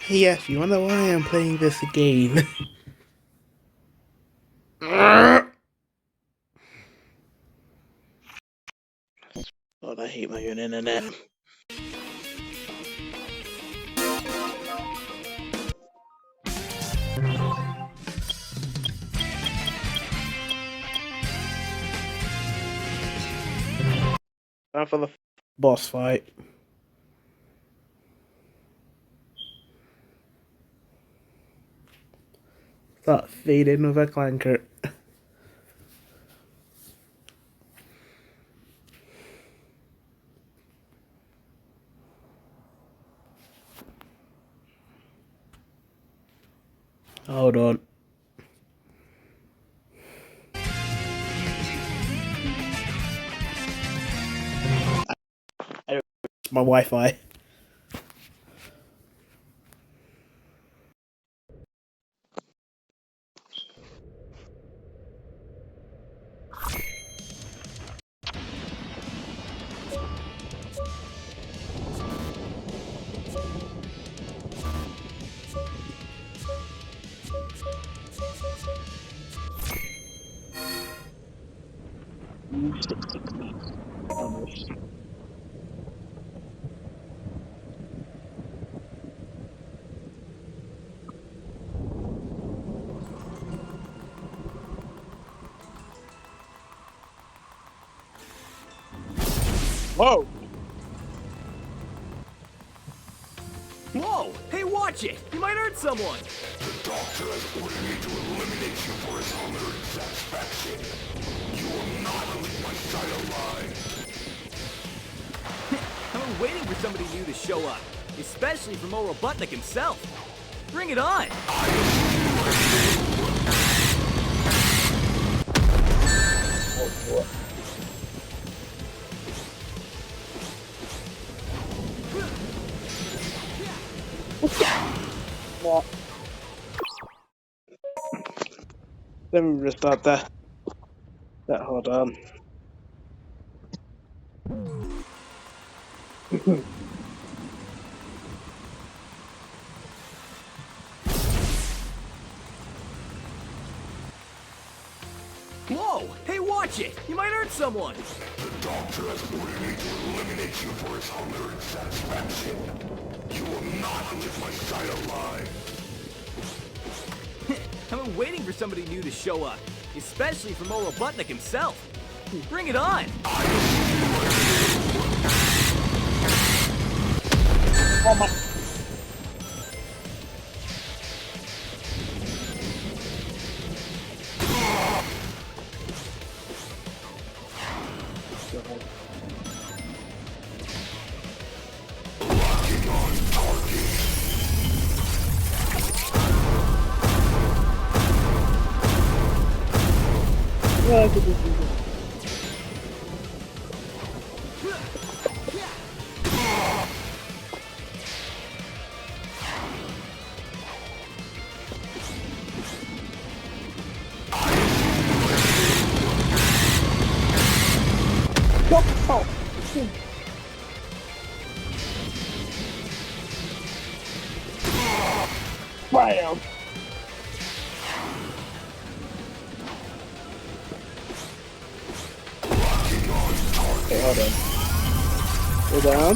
Yes, you wonder why I'm playing this again. God, I hate my own internet. Time for the boss fight. Start fading with a clanker. Hold on. My Wi-Fi. Whoa! Whoa! Hey, watch it! You might hurt someone! The doctor has ordered me to eliminate you for his hunger and satisfaction. You will not leave my side alive. I've been waiting for somebody new to show up, especially from old Robotnik himself. Bring it on! Oh, boy. What? Let me restart that. Hold on. Whoa! Hey, watch it! You might hurt someone! The doctor has ordered me to eliminate you for his hunger and satisfaction. You will not leave my side alive. I've been waiting for somebody new to show up, especially from old Robotnik himself. Bring it on! Oh my. Locking on target. Yeah, I could just do this. Oh, shit. Bam! Okay, hold on. Go down.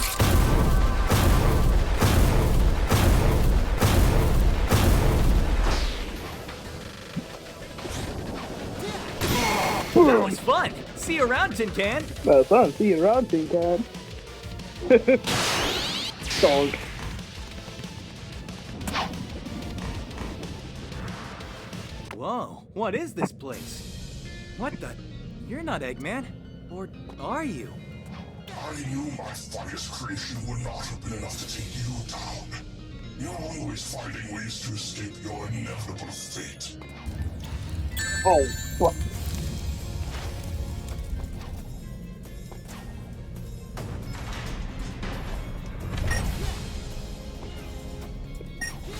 That was fun! See you around, Tin Can! Well done. See you around, Tin Can. Dog. Whoa, what is this place? What the? You're not Eggman. Or are you? I knew my finest creation would not have been enough to take you down. You're always finding ways to escape your inevitable fate. Oh, fuck.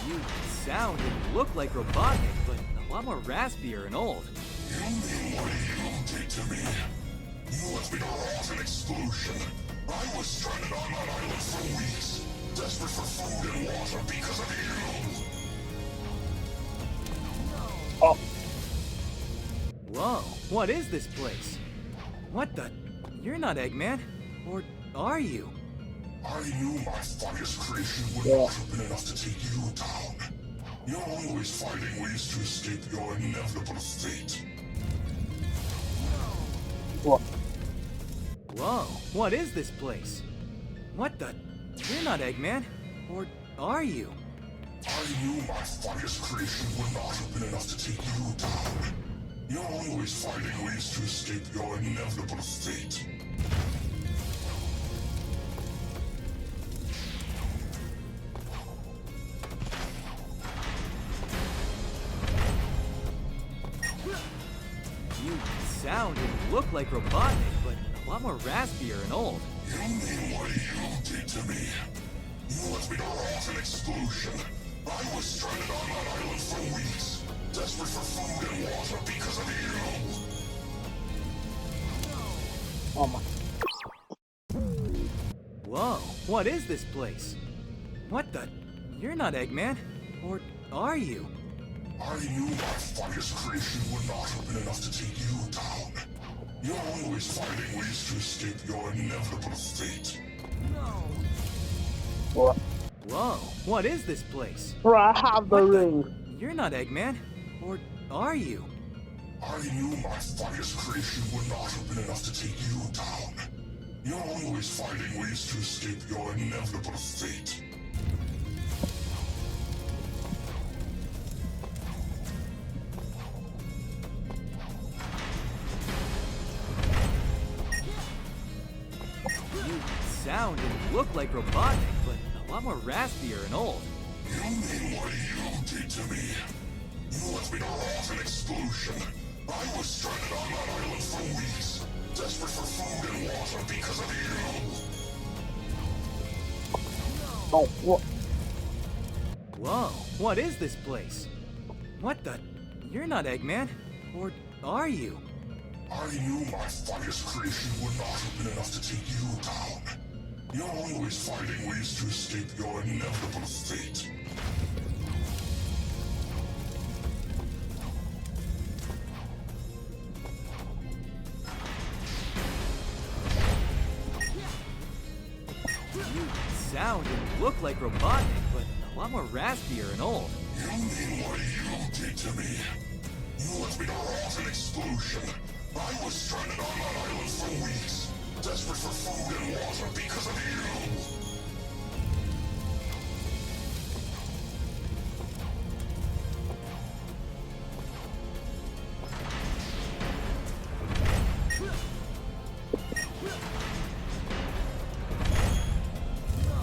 You sound and look like Robotnik, but a lot more raspier and old. You mean what you did to me? You left me a rotten explosion. I was stranded on that island for weeks. desperate for food and water because of you. Oh, Whoa, what is this place? What the? You're not Eggman. Or are you? I knew my finest creation would not have been enough to take you down. You're always finding ways to escape your inevitable fate. what? Whoa, what is this place? What the? You're not Eggman. Or are you? I knew my finest creation would not have been enough to take you down. You're always finding ways to escape your inevitable fate. You sound and look like Robotnik, but a lot more raspier and old. You mean what you did to me? You left me to rot in exclusion. I was stranded on that island for weeks, desperate for food and water because of you. Oh my. Whoa, what is this place? What the? You're not Eggman. Or are you? I knew my finest creation would not have been enough to take you down. You're always finding ways to escape your inevitable fate. What? Whoa, what is this place? Bro, I have the What the- ring. You're not Eggman. Or are you? I knew my finest creation would not have been enough to take you down. You're always finding ways to escape your inevitable fate. You sound and look like Robotnik, but a lot more raspier and old. You mean what you did to me? You left me to rot in exclusion. I was stranded on that island for weeks, desperate for food and water because of you. Oh, what? Whoa, what is this place? What the? You're not Eggman. Or are you? I knew my finest creation would not have been enough to take you down. You're always finding ways to escape your inevitable fate. You sound and look like Robotnik, but a lot more raspier and old. You mean what you did to me? You left me to rot in exclusion. I was stranded on that island for weeks, desperate for food and water because of you.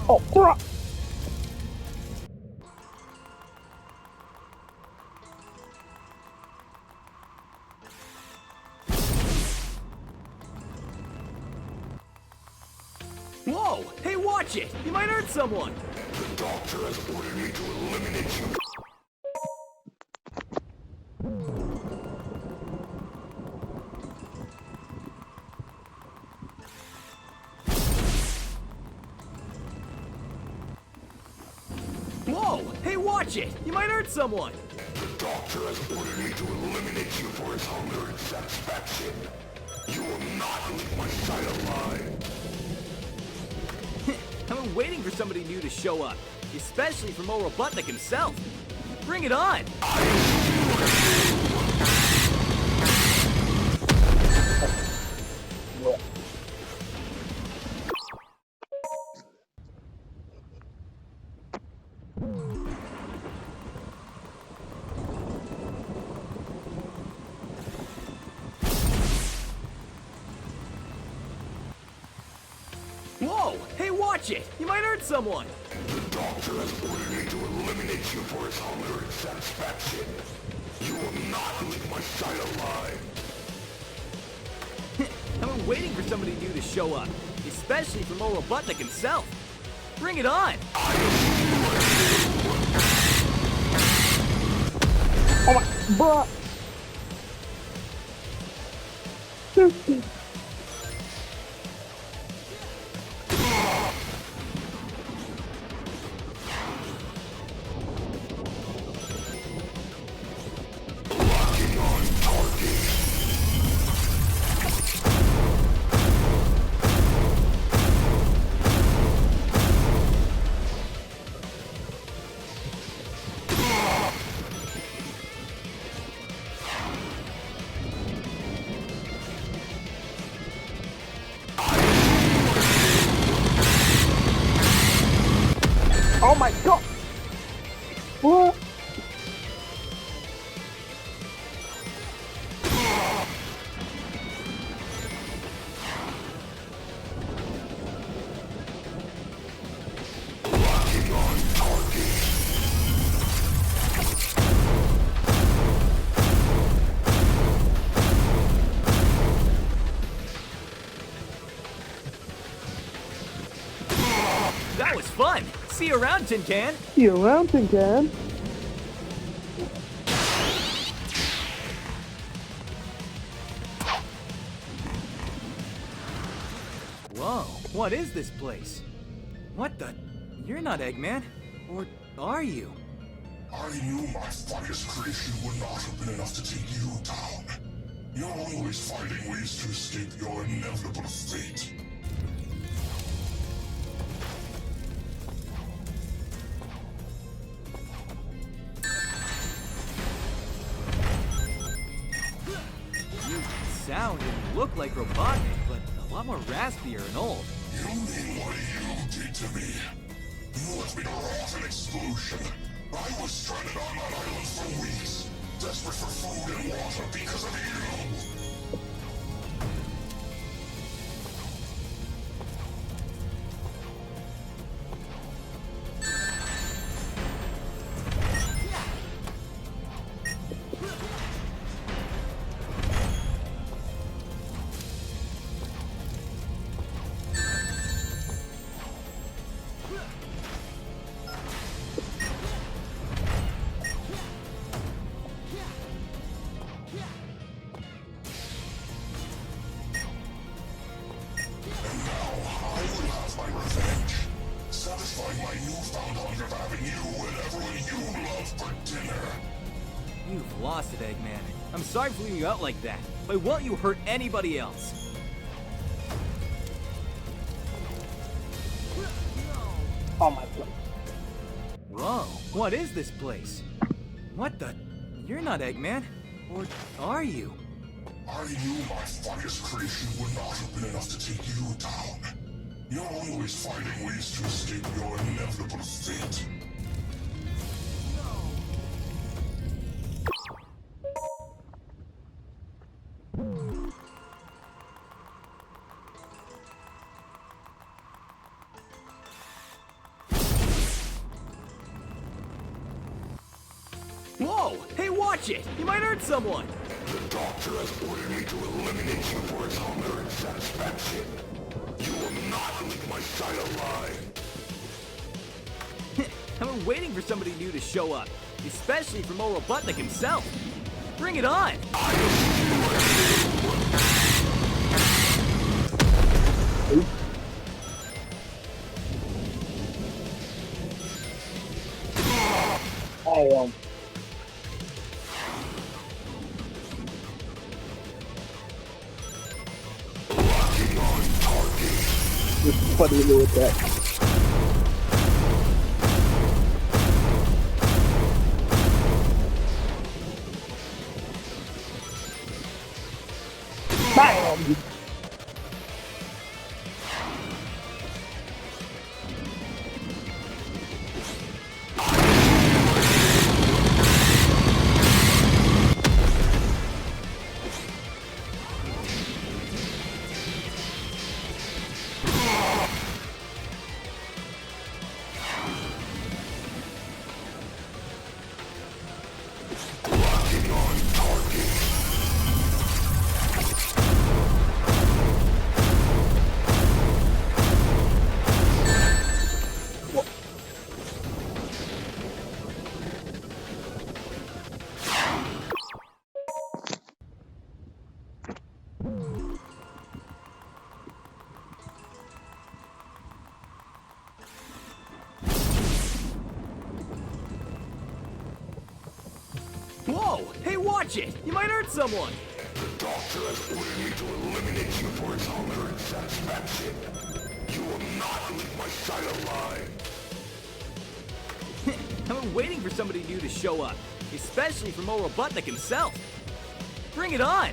Oh, bro. Whoa! Hey, watch it! You might hurt someone! The doctor has ordered me to eliminate you. Whoa! Hey, watch it! You might hurt someone! The doctor has ordered me to eliminate you for his hunger and satisfaction. You will not leave my side alive. I've been waiting for somebody new to show up, especially from old Robotnik himself. Bring it on! What? Whoa! Hey, watch it! You might hurt someone! The doctor has ordered me to eliminate you for his hunger and satisfaction. You will not leave my side alive. I've been waiting for somebody new to show up, especially from old Robotnik himself. Bring it on! Oh my, bro. Oh my god! What? That was fun! See you around, Tin Can! See you around, Tin Can. Whoa, what is this place? What the? You're not Eggman. Or are you? I knew my finest creation would not have been enough to take you down. You're always finding ways to escape your inevitable fate. You sound and look like Robotnik, but a lot more raspier and old. You mean what you did to me? You left me to rot in exclusion. I was stranded on that island for weeks, desperate for food and water because of you. And now I will have my revenge. Satisfying my newfound hunger of having you and everyone you love for dinner. You've lost it, Eggman. I'm sorry for leaving you out like that, but won't you hurt anybody else? Oh my god. Whoa, what is this place? What the? You're not Eggman. Or are you? I knew my finest creation would not have been enough to take you down. You're always finding ways to escape your inevitable fate. Whoa! Hey, watch it! You might hurt someone! The doctor has ordered me to eliminate you for his hunger and satisfaction. You will not leave my side alive. I've been waiting for somebody new to show up, especially from old Robotnik himself. Bring it on! Oh, this is funny little attack. Bam! Whoa! Hey, watch it! You might hurt someone! The doctor has ordered me to eliminate you for his hunger and satisfaction. You will not leave my side alive. I've been waiting for somebody new to show up, especially from old Robotnik himself. Bring it on!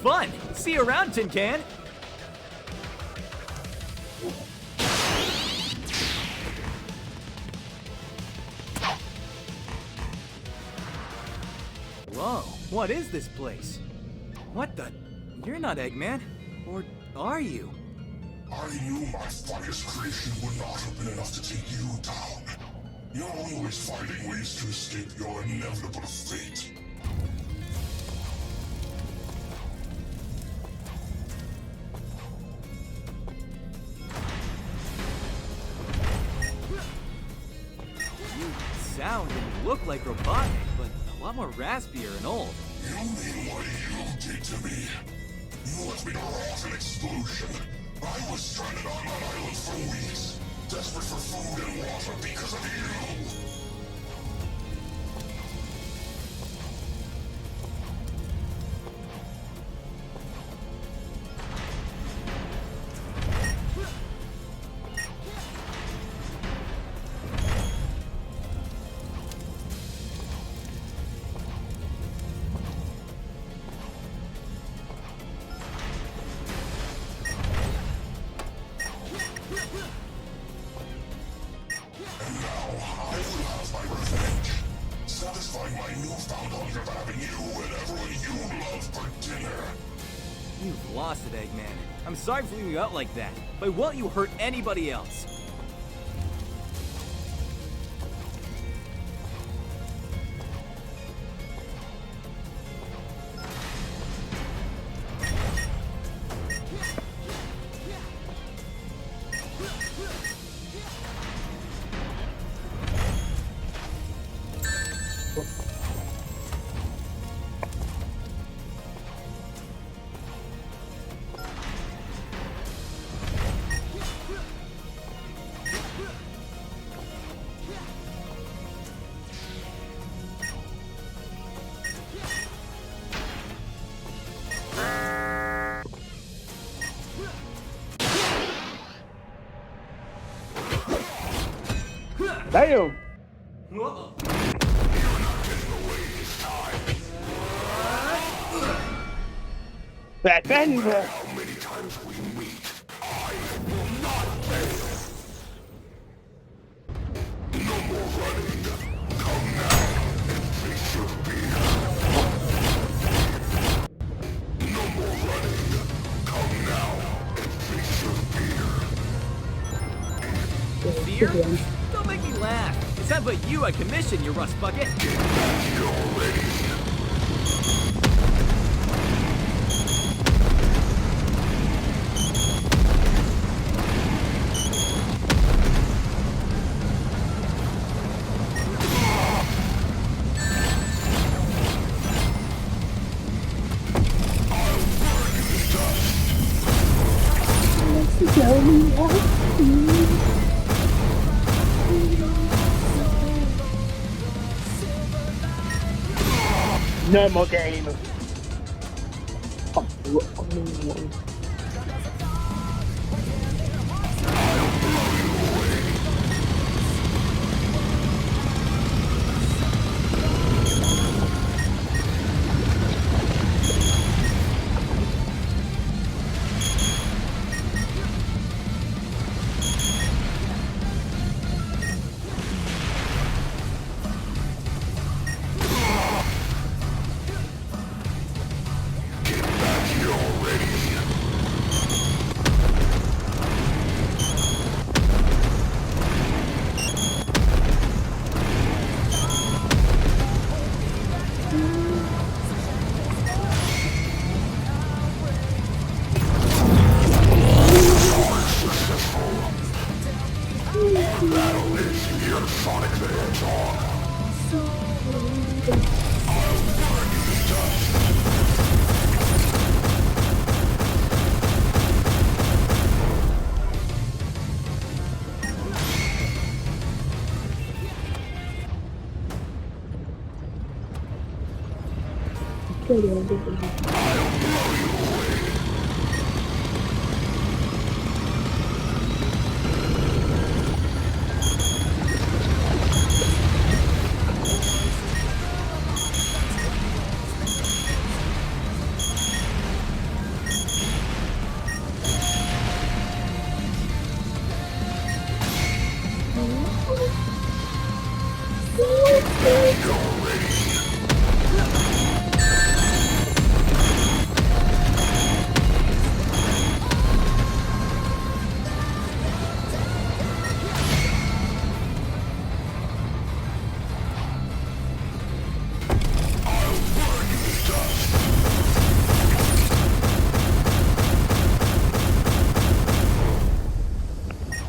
fun. See you around, Tin Can. Whoa, what is this place? What the? You're not Eggman. Or are you? I knew my finest creation would not have been enough to take you down. You're always finding ways to escape your inevitable fate. You sound and look like robotic, but a lot more raspier and old. You mean what you did to me? You let me rot in explosion. I was stranded on that island for weeks, desperate for food and water because of you. And now I will have my revenge. Satisfying my newfound hunger of having you and everyone you love for dinner. You've lost it, Eggman. I'm sorry for leaving you out like that, but won't you hurt anybody else? Damn! Whoa. That Denver! How many times we meet, I will not fail. No more running. Come now and face your fear. No more running. Come now and face your fear. Fear? Don't make me laugh. It's not but you I commission, you rust bucket. Get back here already. No more game.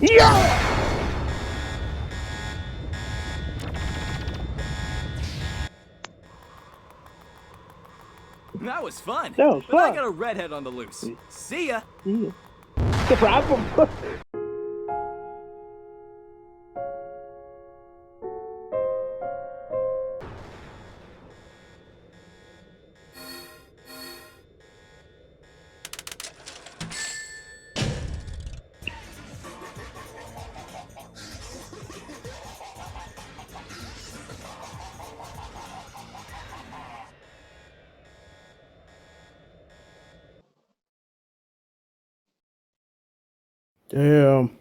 Yeah! That was fun. That was But I fun. got a redhead on the loose. See ya. Yeah. The problem. Damn.